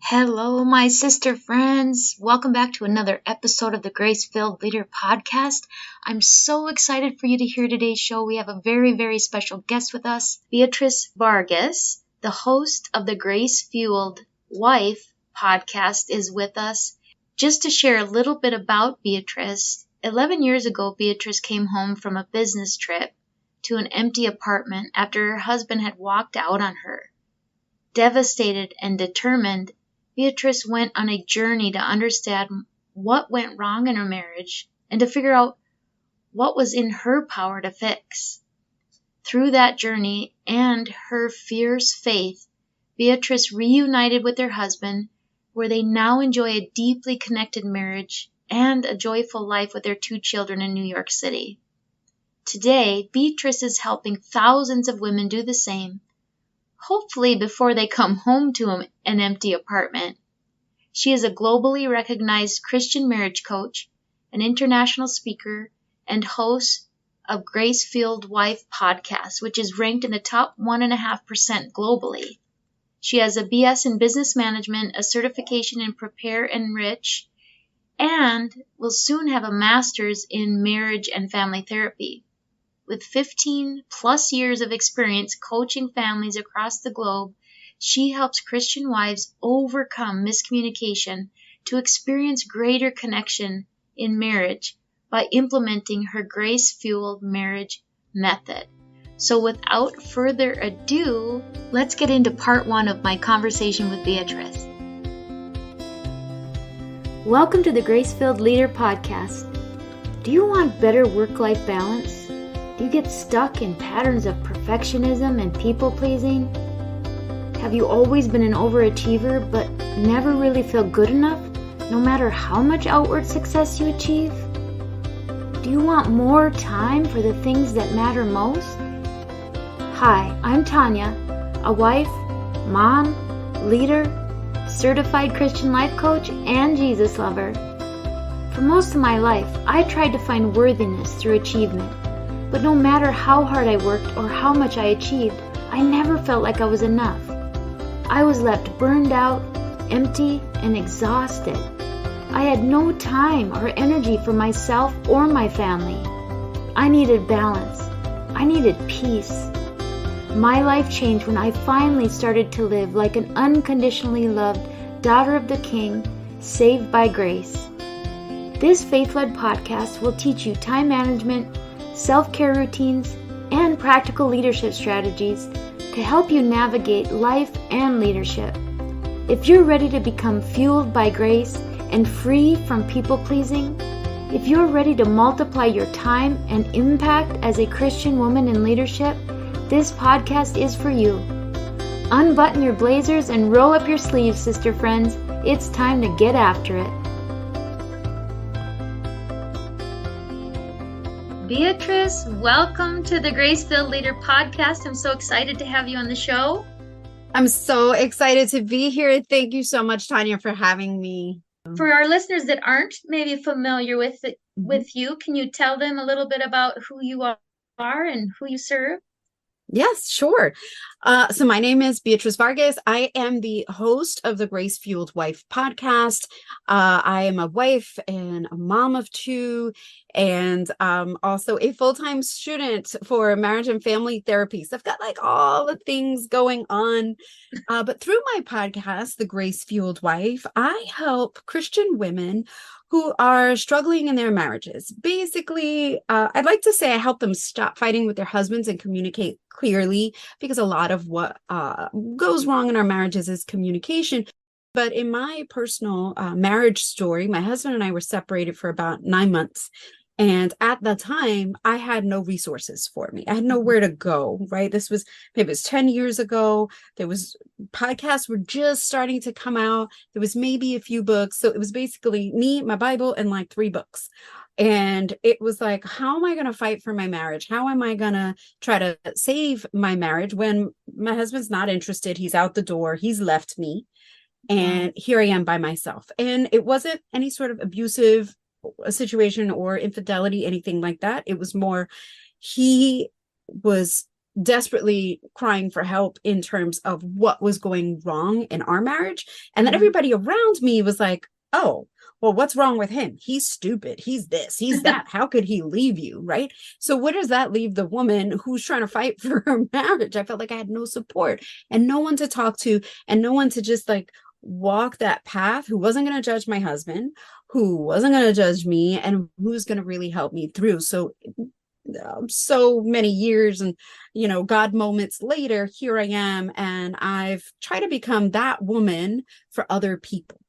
Hello, my sister friends. Welcome back to another episode of the Grace-Filled Leader Podcast. I'm so excited for you to hear today's show. We have a very, very special guest with us, Beatriz Vargas, the host of the Grace-Fueled Wife Podcast, is with us. Just to share a little bit about Beatriz, 11 years ago, Beatriz came home from a business trip to an empty apartment after her husband had walked out on her. Devastated and determined, Beatriz went on a journey to understand what went wrong in her marriage and to figure out what was in her power to fix. Through that journey and her fierce faith, Beatriz reunited with her husband, where they now enjoy a deeply connected marriage and a joyful life with their 2 children in New York City. Today, Beatriz is helping thousands of women do the same, hopefully before they come home to an empty apartment. She is a globally recognized Christian marriage coach, an international speaker, and host of Grace-Fueled Wife Podcast, which is ranked in the top 1.5% globally. She has a BS in Business Management, a certification in Prepare-Enrich, and will soon have a master's in Marriage and Family Therapy. With 15 plus years of experience coaching families across the globe, she helps Christian wives overcome miscommunication to experience greater connection in marriage by implementing her grace-fueled marriage method. So without further ado, let's get into part 1 of my conversation with Beatriz. Welcome to the Grace-Filled Leader Podcast. Do you want better work-life balance? Do you get stuck in patterns of perfectionism and people-pleasing? Have you always been an overachiever but never really feel good enough, no matter how much outward success you achieve? Do you want more time for the things that matter most? Hi, I'm Tanya, a wife, mom, leader, certified Christian life coach, and Jesus lover. For most of my life, I tried to find worthiness through achievement. But no matter how hard I worked or how much I achieved, I never felt like I was enough. I was left burned out, empty, and exhausted. I had no time or energy for myself or my family. I needed balance. I needed peace. My life changed when I finally started to live like an unconditionally loved daughter of the King, saved by grace. This faith-led podcast will teach you time management, self-care routines, and practical leadership strategies to help you navigate life and leadership. If you're ready to become fueled by grace and free from people-pleasing, if you're ready to multiply your time and impact as a Christian woman in leadership, this podcast is for you. Unbutton your blazers and roll up your sleeves, sister friends. It's time to get after it. Beatriz, welcome to the Grace-Filled Leader Podcast. I'm so excited to have you on the show. I'm so excited to be here. Thank you so much, Tanya, for having me. For our listeners that aren't maybe familiar with you, can you tell them a little bit about who you are and who you serve? Yes, sure. So my name is Beatriz Vargas. I am the host of the Grace-Fueled Wife Podcast. I am a wife and a mom of 2, and also a full-time student for marriage and family therapy. So I've got like all the things going on. But through my podcast, The Grace-Fueled Wife, I help Christian women who are struggling in their marriages. Basically, I'd like to say I help them stop fighting with their husbands and communicate clearly, because a lot of what goes wrong in our marriages is communication. But in my personal marriage story, my husband and I were separated for about 9 months. And at the time, I had no resources for me. I had nowhere to go, right? This was, maybe it was 10 years ago. Podcasts were just starting to come out. There was maybe a few books. So it was basically me, my Bible, and like 3 books. And it was like, how am I going to fight for my marriage? How am I going to try to save my marriage when my husband's not interested? He's out the door. He's left me. And here I am by myself. And it wasn't any sort of abusive situation or infidelity, anything like that. It was more, he was desperately crying for help in terms of what was going wrong in our marriage. And then Mhm. everybody around me was like, oh, well, what's wrong with him? He's stupid. He's this, he's that. How could he leave you? Right. So where does that leave the woman who's trying to fight for her marriage? I felt like I had no support and no one to talk to and no one to just like walk that path, who wasn't going to judge my husband, who wasn't going to judge me, and who's going to really help me through. So many years and God moments later, here I am, and I've tried to become that woman for other people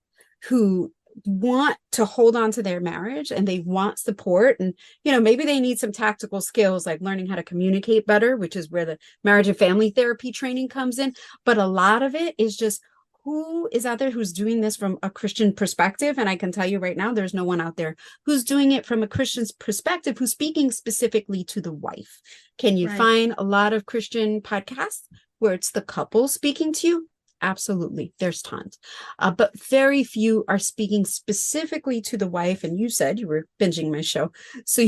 who want to hold on to their marriage and they want support, and maybe they need some tactical skills like learning how to communicate better, which is where the marriage and family therapy training comes in. But a lot of it is just, who is out there who's doing this from a Christian perspective? And I can tell you right now, there's no one out there who's doing it from a Christian's perspective, who's speaking specifically to the wife. Can you find a lot of Christian podcasts where it's the couple speaking to you? Absolutely. There's tons. But very few are speaking specifically to the wife. And you said you were binging my show. So,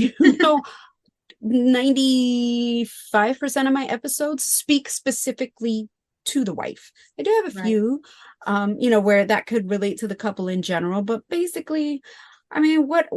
95% of my episodes speak specifically to the wife. I do have a few, where that could relate to the couple in general, but basically, I mean, what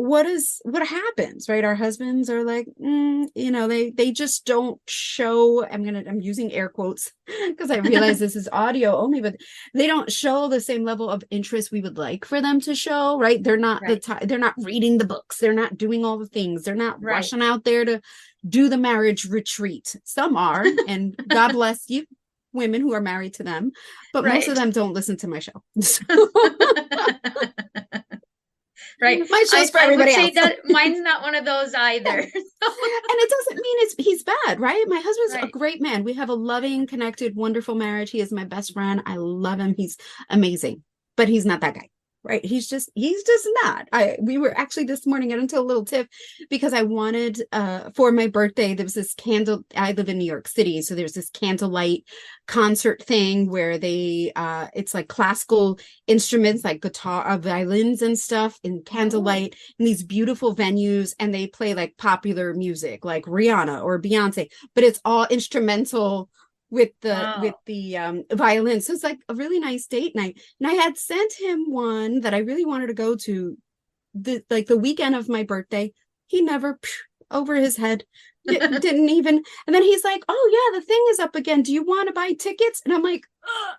happens, right? Our husbands are like, they just don't show, I'm using air quotes because I realize this is audio only, but they don't show the same level of interest we would like for them to show, right? They're not they're not reading the books. They're not doing all the things. They're not rushing out there to do the marriage retreat. Some are, and God bless you, women who are married to them, but most of them don't listen to my show. Right. My show's for everybody else. I would say that mine's not one of those either. And it doesn't mean he's bad, right? My husband's a great man. We have a loving, connected, wonderful marriage. He is my best friend. I love him. He's amazing, but he's not that guy. Right. He's just not. We were actually this morning, I got into a little tip because I wanted, for my birthday, there was this I live in New York City. So there's this candlelight concert thing where it's like classical instruments, like guitar, violins and stuff in candlelight in these beautiful venues. And they play like popular music, like Rihanna or Beyonce, but it's all instrumental with the violin. So it's like a really nice date night. And I had sent him one that I really wanted to go to the weekend of my birthday. He never over his head. Didn't even. And then he's like, oh yeah, the thing is up again. Do you want to buy tickets? And I'm like, ugh.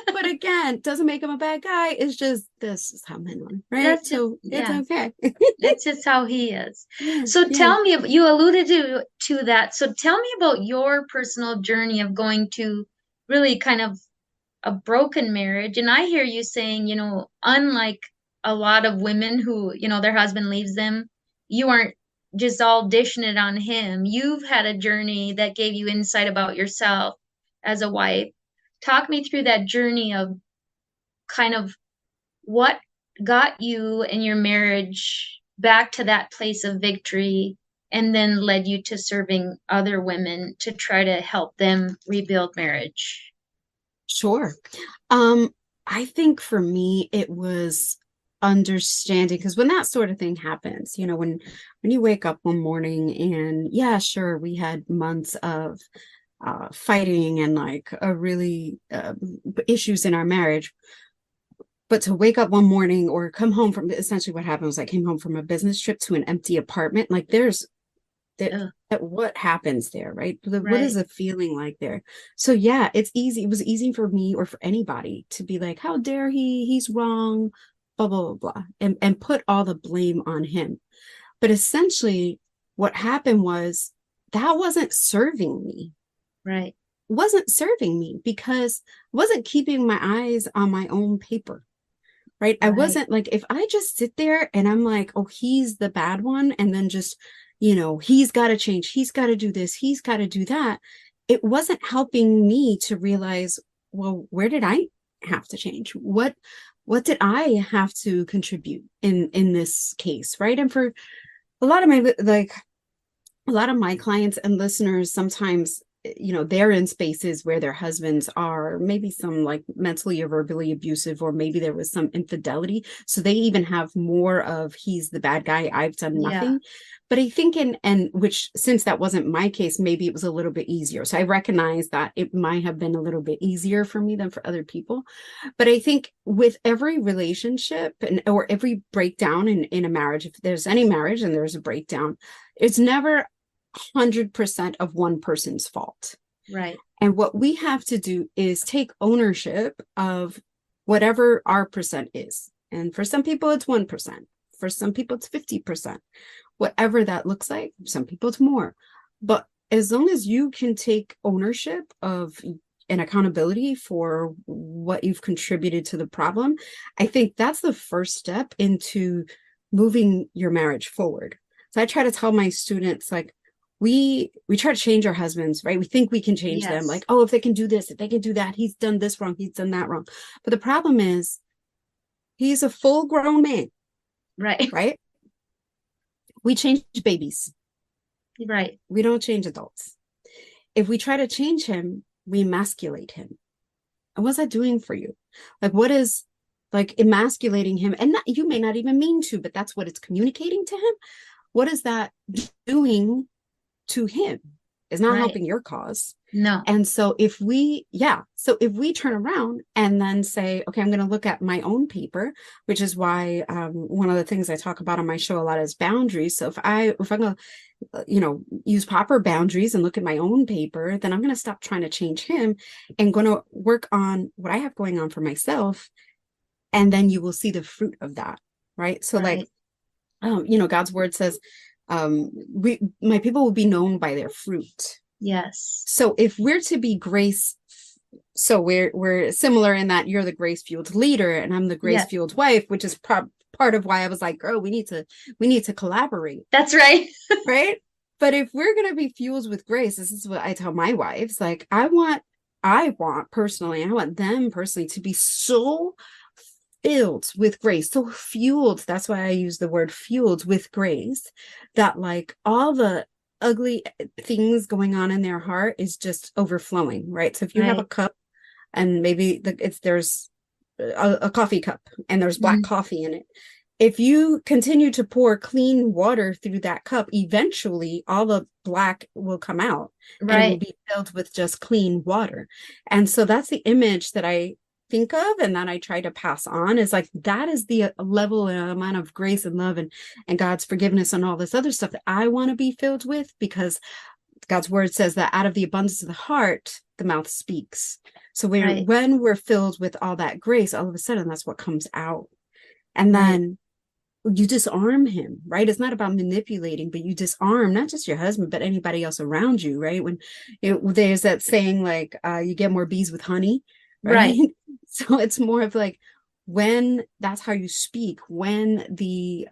But again, doesn't make him a bad guy. It's just, this is how men are, right? It's okay. That's just how he is. So tell me, you alluded to that. So tell me about your personal journey of going to really kind of a broken marriage. And I hear you saying, unlike a lot of women who, their husband leaves them, you aren't just all dishing it on him. You've had a journey that gave you insight about yourself as a wife. Talk me through that journey of kind of what got you and your marriage back to that place of victory and then led you to serving other women to try to help them rebuild marriage. Sure. I think for me, it was understanding, because when that sort of thing happens, when you wake up one morning and sure, we had months of fighting and like a really issues in our marriage. But to wake up one morning or come home from, essentially what happened was I came home from a business trip to an empty apartment. Like what happens there, right? What is the feeling like there? So yeah, it's easy. It was easy for me or for anybody to be like, how dare he's wrong, blah, blah, blah, blah, and put all the blame on him. But essentially what happened was that wasn't serving me. Right. Wasn't serving me because I wasn't keeping my eyes on my own paper. Right. I wasn't like, if I just sit there and I'm like, oh, he's the bad one. And then just, he's got to change. He's got to do this. He's got to do that. It wasn't helping me to realize, well, where did I have to change? What did I have to contribute in this case? Right. And for a lot of my clients and listeners, sometimes they're in spaces where their husbands are maybe some like mentally or verbally abusive, or maybe there was some infidelity. So they even have more of, he's the bad guy, I've done nothing. But I think and which, since that wasn't my case, maybe it was a little bit easier. So I recognize that it might have been a little bit easier for me than for other people. But I think with every relationship or every breakdown in a marriage, if there's any marriage and there's a breakdown, it's never 100% of one person's fault. Right. And what we have to do is take ownership of whatever our percent is. And for some people, it's 1%. For some people, it's 50%. Whatever that looks like, some people it's more. But as long as you can take ownership of and accountability for what you've contributed to the problem, I think that's the first step into moving your marriage forward. So I try to tell my students, like, we try to change our husbands, right? We think we can change them. Like, oh, if they can do this, if they can do that, he's done this wrong, he's done that wrong. But the problem is, he's a full grown man. Right. Right? We change babies. Right. We don't change adults. If we try to change him, we emasculate him. And what's that doing for you? Like, what is like emasculating him? And that, you may not even mean to, but that's what it's communicating to him. What is that doing to him? It's not helping your cause. No. And so if we turn around and then say, okay, I'm going to look at my own paper, which is why one of the things I talk about on my show a lot is boundaries. So if I'm going to, use proper boundaries and look at my own paper, then I'm going to stop trying to change him and going to work on what I have going on for myself. And then you will see the fruit of that. Right. So like, God's word says, my people will be known by their fruit. Yes. So if we're to be grace, so we're similar in that you're the grace-fueled leader and I'm the grace-fueled wife, which is part of why I was like, girl, we need to collaborate. That's right. Right. But if we're going to be fueled with grace, this is what I tell my wives, like, I want them personally to be so filled with grace, so fueled. That's why I use the word fueled with grace, that like all the ugly things going on in their heart is just overflowing, right? So if you have a cup and maybe there's a coffee cup and there's black coffee in it, if you continue to pour clean water through that cup, eventually all the black will come out and it will be filled with just clean water. And so that's the image that I think of and that I try to pass on, is like, that is the level and amount of grace and love and God's forgiveness and all this other stuff that I want to be filled with, because God's word says that out of the abundance of the heart, the mouth speaks. So when we're filled with all that grace, all of a sudden that's what comes out. And then you disarm him, right? It's not about manipulating, but you disarm not just your husband, but anybody else around you, right? When there's that saying, like, you get more bees with honey, right? So it's more of like, when that's how you speak, when the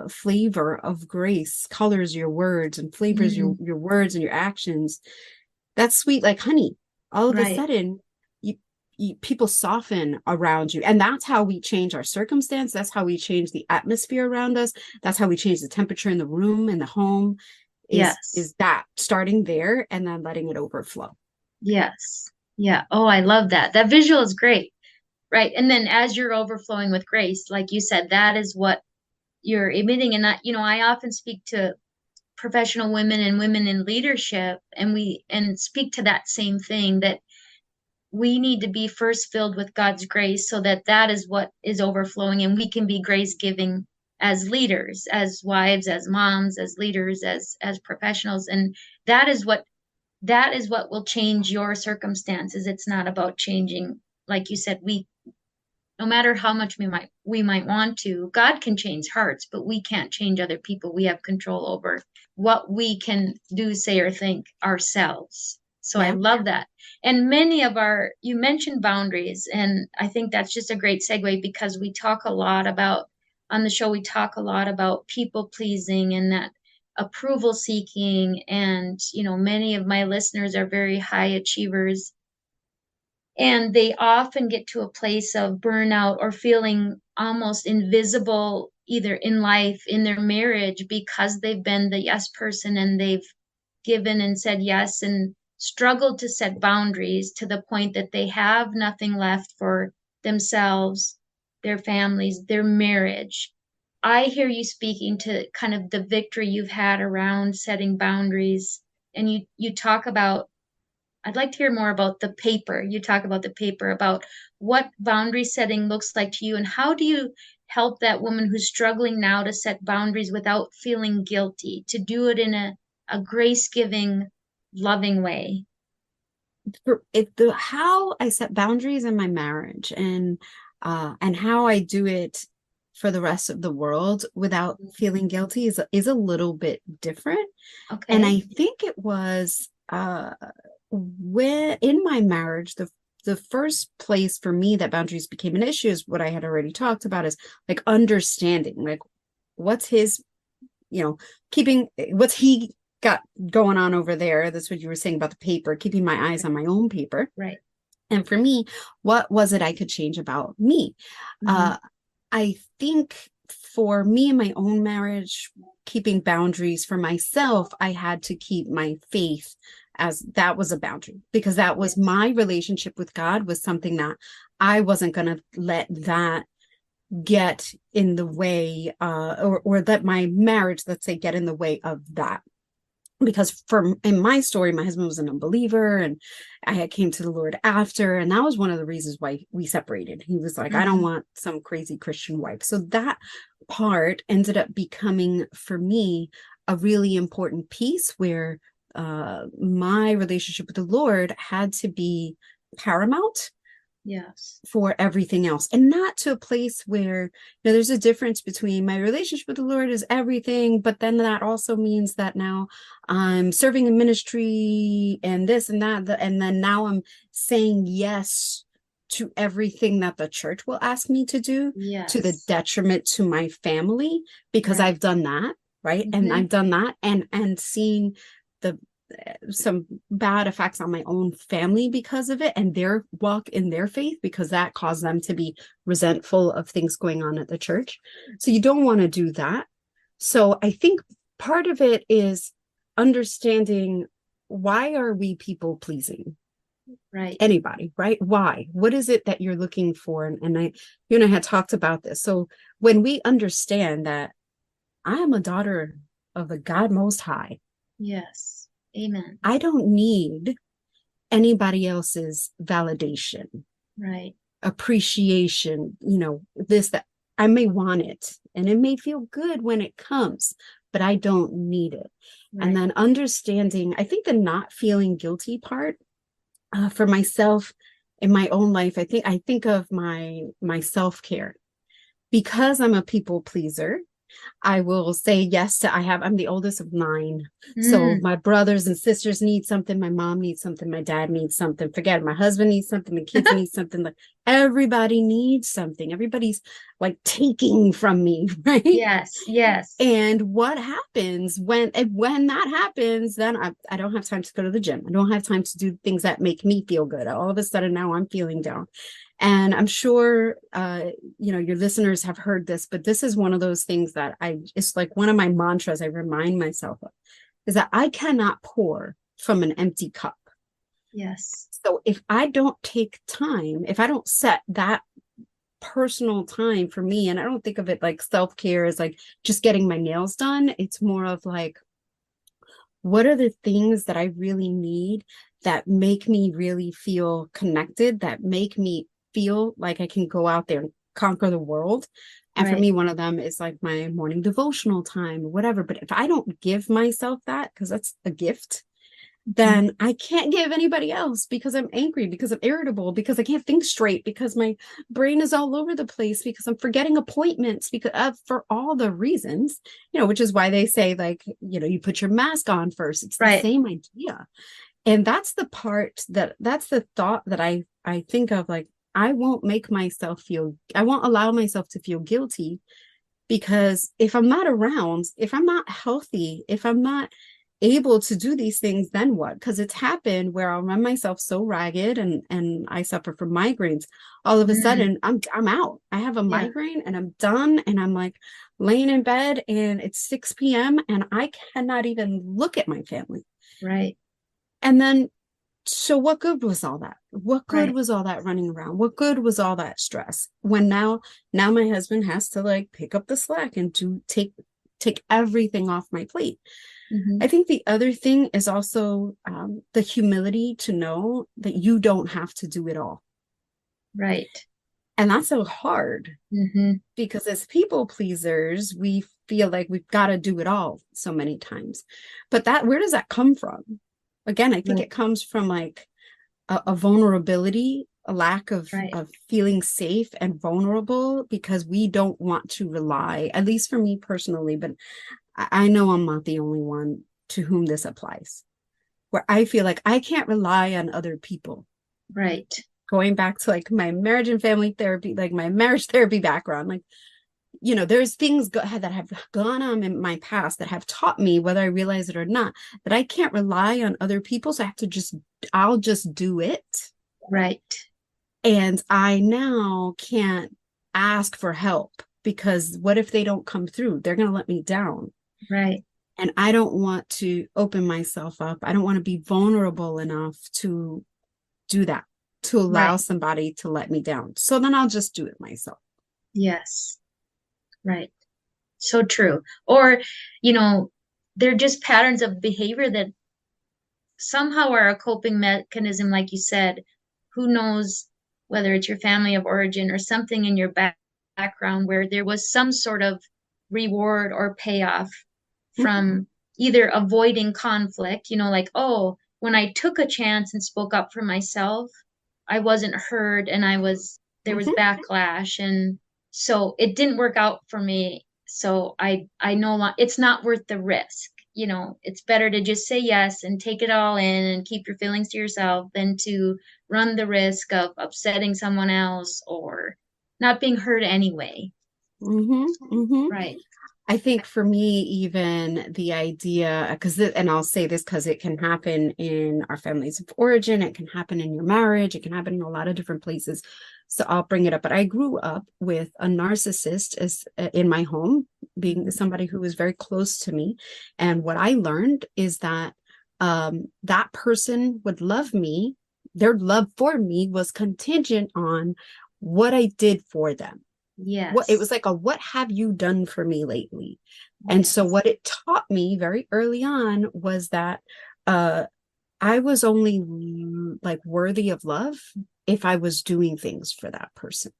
flavor of grace colors your words and flavors your words and your actions, that's sweet like honey. All of a sudden, people soften around you. And that's how we change our circumstance. That's how we change the atmosphere around us. That's how we change the temperature in the room, in the home, is that starting there and then letting it overflow. Yes. Yeah. Oh, I love that. That visual is great. Right. And then as you're overflowing with grace, like you said, that is what you're emitting. And I often speak to professional women and women in leadership, and speak to that same thing, that we need to be first filled with God's grace so that is what is overflowing, and we can be grace giving as leaders, as wives, as moms, as leaders, as professionals. And that is what will change your circumstances. It's not about changing, like you said, no matter how much we might want to. God can change hearts, but we can't change other people. We have control over what we can do, say, or think ourselves. So I love that. And you mentioned boundaries, and I think that's just a great segue, because on the show, we talk a lot about people pleasing and that approval seeking. And, many of my listeners are very high achievers, and they often get to a place of burnout or feeling almost invisible, either in life, in their marriage, because they've been the yes person and they've given and said yes and struggled to set boundaries to the point that they have nothing left for themselves, their families, their marriage. I hear you speaking to kind of the victory you've had around setting boundaries. And you talk about, I'd like to hear more about the paper. You talk about the paper, about what boundary setting looks like to you, and how do you help that woman who's struggling now to set boundaries without feeling guilty, to do it in a grace-giving, loving way. How I set boundaries in my marriage and how I do it for the rest of the world without feeling guilty is a little bit different. And Okay. I think it was when in my marriage, the first place for me that boundaries became an issue is what I had already talked about, is like understanding, like what's his, keeping what's he got going on over there. That's what you were saying about the paper, keeping my eyes on my own paper. Right. And for me, what was it I could change about me? Mm-hmm. I think for me in my own marriage, keeping boundaries for myself, I had to keep my faith, as that was a boundary, because that was Yes. my relationship with God, was something that I wasn't going to let that get in the way, or let my marriage, let's say, get in the way of that. Because in my story, my husband was an unbeliever, and I had came to the Lord after, and that was one of the reasons why we separated. He was like, I don't Mm-hmm. want some crazy Christian wife. So that part ended up becoming for me a really important piece, where my relationship with the Lord had to be paramount Yes. for everything else, and not to a place where, there's a difference between my relationship with the Lord is everything, but then that also means that now I'm serving in ministry and this and that, and then now I'm saying yes to everything that the church will ask me to do, to the Yes. detriment to my family, because Right. I've done that, right? And Mm-hmm. I've done that and seen the some bad effects on my own family because of it, and their walk in their faith, because that caused them to be resentful of things going on at the church. So you don't want to do that. So I think part of it is understanding, why are we people pleasing? Right. Anybody, right? Why? What is it that you're looking for? And I, had talked about this. So when we understand that I am a daughter of the God Most High, Yes. Amen. I don't need anybody else's validation, Right. appreciation, this, that. I may want it and it may feel good when it comes, but I don't need it. And Right. then understanding, I think the not feeling guilty part, for myself in my own life, I think of my self-care, because I'm a people pleaser. I will say yes to, I'm the oldest of 9. So Mm. my brothers and sisters need something. My mom needs something. My dad needs something. Forget it, my husband needs something. The kids need something. Like, everybody needs something. Everybody's like taking from me, right? Yes. Yes. And what happens when that happens, then I don't have time to go to the gym. I don't have time to do things that make me feel good. All of a sudden now I'm feeling down. And I'm sure your listeners have heard this, but this is one of those things that it's like one of my mantras I remind myself of, is that I cannot pour from an empty cup. Yes. So if I don't take time, if I don't set that personal time for me, and I don't think of it like self-care as like just getting my nails done, it's more of like, what are the things that I really need that make me really feel connected, that make me feel like I can go out there and conquer the world? And for Right. me, one of them is like my morning devotional time or whatever. But if I don't give myself that, because that's a gift, Mhm. then I can't give anybody else, because I'm angry, because I'm irritable, because I can't think straight, because my brain is all over the place, because I'm forgetting appointments, because for all the reasons, which is why they say, like, you put your mask on first. It's the Right. same idea. And that's the part that's the thought that I think of, like, I won't allow myself to feel guilty, because if I'm not around, if I'm not healthy, if I'm not able to do these things, then what? Because it's happened where I'll run myself so ragged, and I suffer from migraines. All of a Mm. sudden I'm out. I have a Yeah. migraine and I'm done, and I'm like laying in bed and it's 6 p.m. and I cannot even look at my family. Right. And then So what good was all that? What good Right. was all that running around? What good was all that stress? When now my husband has to like pick up the slack and to take everything off my plate. Mm-hmm. I think the other thing is also the humility to know that you don't have to do it all. Right. And that's so hard Mm-hmm. because as people pleasers, we feel like we've got to do it all so many times. But that, where does that come from? Again, I think Right. it comes from like a vulnerability, a lack Right. of feeling safe and vulnerable because we don't want to rely, at least for me personally, but I know I'm not the only one to whom this applies, where I feel like I can't rely on other people. Right. Going back to like my marriage and family therapy, like my marriage therapy background, like, there's things that have gone on in my past that have taught me, whether I realize it or not, that I can't rely on other people. So I'll just do it. Right. And I now can't ask for help because what if they don't come through? They're going to let me down. Right. And I don't want to open myself up. I don't want to be vulnerable enough to do that, to allow Right. somebody to let me down. So then I'll just do it myself. Yes. Right. So true. Or, you know, they're just patterns of behavior that somehow are a coping mechanism, like you said. Who knows whether it's your family of origin or something in your background where there was some sort of reward or payoff Mhm, from either avoiding conflict, like, oh, when I took a chance and spoke up for myself, I wasn't heard and there was mhm, backlash. And so it didn't work out for me. So I know it's not worth the risk. It's better to just say yes and take it all in and keep your feelings to yourself than to run the risk of upsetting someone else or not being heard anyway. mhm, mhm. Right. I think for me, even the idea, and I'll say this because it can happen in our families of origin, it can happen in your marriage, it can happen in a lot of different places. So I'll bring it up. But I grew up with a narcissist as in my home, being Mhm. somebody who was very close to me. And what I learned is that that person would love me. Their love for me was contingent on what I did for them. What it Yes. was like a what have you done for me lately? And so Yes. what it taught me very early on was that uh I was only like worthy of love if I was doing things for that person,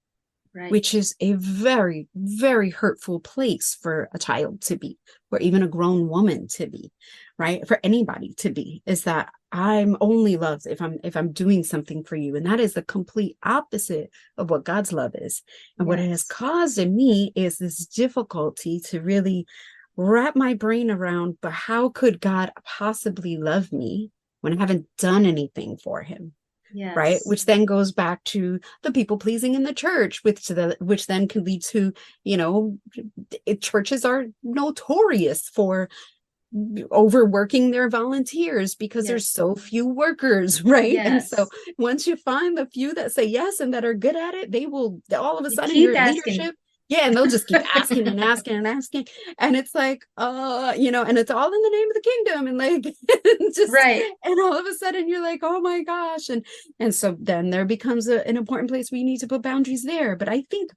which Right. is a very, very hurtful place for a child to be, or even a grown woman to be, right? For anybody to be, is that I'm only loved if I'm doing something for you. And that is the complete opposite of what God's love is. And what it has Yes. caused in me is this difficulty to really wrap my brain around, but how could God possibly love me when I haven't done anything for him? Right, Yes. which then goes back to the people pleasing in the church, which then can lead to, you know churches are notorious for overworking their volunteers because there's Yes. so few workers, right? And so Yes. once you find the few that say yes and that are good at it, they will all of a You sudden keep your asking. leadership. Yeah, and they'll just keep asking and asking and asking. And it's like, and it's all in the name of the kingdom. And like just Right. and all of a sudden you're like, oh my gosh. And so then there becomes an important place where you need to put boundaries there. But I think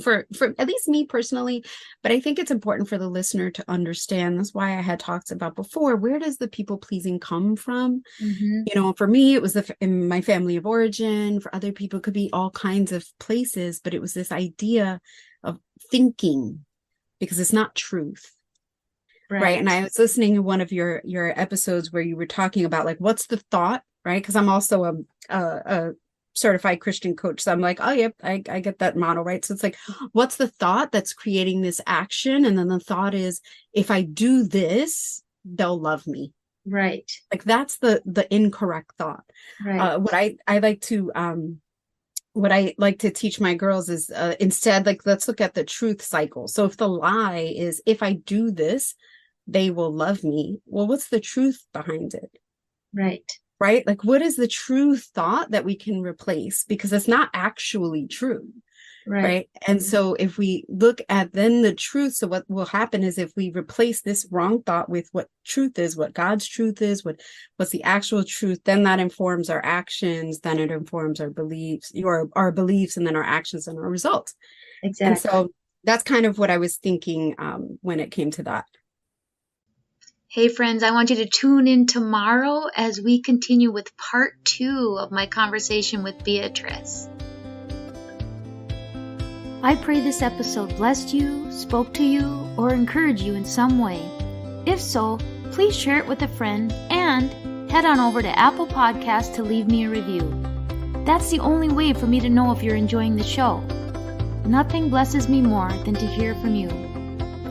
for at least me personally, but I think it's important for the listener to understand. That's why I had talked about before, where does the people pleasing come from? Mm-hmm. For me it was in my family of origin. For other people it could be all kinds of places, but it was this idea of thinking, because it's not truth, right? And Right. I was listening to one of your episodes where you were talking about like what's the thought, right? Because I'm also a certified Christian coach. So I'm like, oh, yep, I get that model, right? So it's like, what's the thought that's creating this action? And then the thought is, if I do this, they'll love me. Right. Like that's the incorrect thought. Right. What I like to teach my girls is instead, like, let's look at the truth cycle. So if the lie is, if I do this, they will love me. Well, what's the truth behind it? Right. Right? Like, what is the true thought that we can replace? Because it's not actually true. Right. And so if we look at then the truth, so what will happen is if we replace this wrong thought with what truth is, what God's truth is, what's the actual truth, then that informs our actions, then it informs our beliefs, our beliefs, and then our actions and our results. Exactly. And so that's kind of what I was thinking when it came to that. Hey friends, I want you to tune in tomorrow as we continue with part 2 of my conversation with Beatriz. I pray this episode blessed you, spoke to you, or encouraged you in some way. If so, please share it with a friend and head on over to Apple Podcasts to leave me a review. That's the only way for me to know if you're enjoying the show. Nothing blesses me more than to hear from you.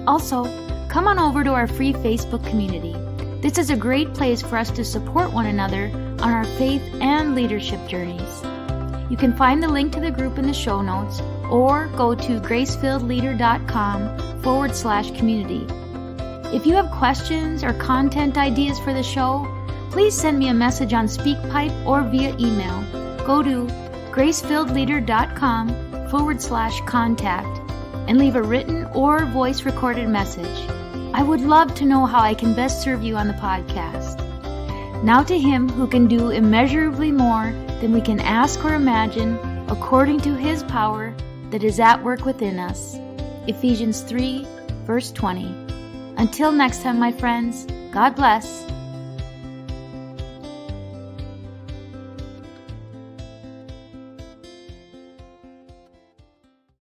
Also, come on over to our free Facebook community. This is a great place for us to support one another on our faith and leadership journeys. You can find the link to the group in the show notes or go to gracefilledleader.com/community. If you have questions or content ideas for the show, please send me a message on SpeakPipe or via email. Go to gracefilledleader.com/contact and leave a written or voice recorded message. I would love to know how I can best serve you on the podcast. Now to Him who can do immeasurably more than we can ask or imagine, according to His power that is at work within us. Ephesians 3, verse 20. Until next time, my friends, God bless.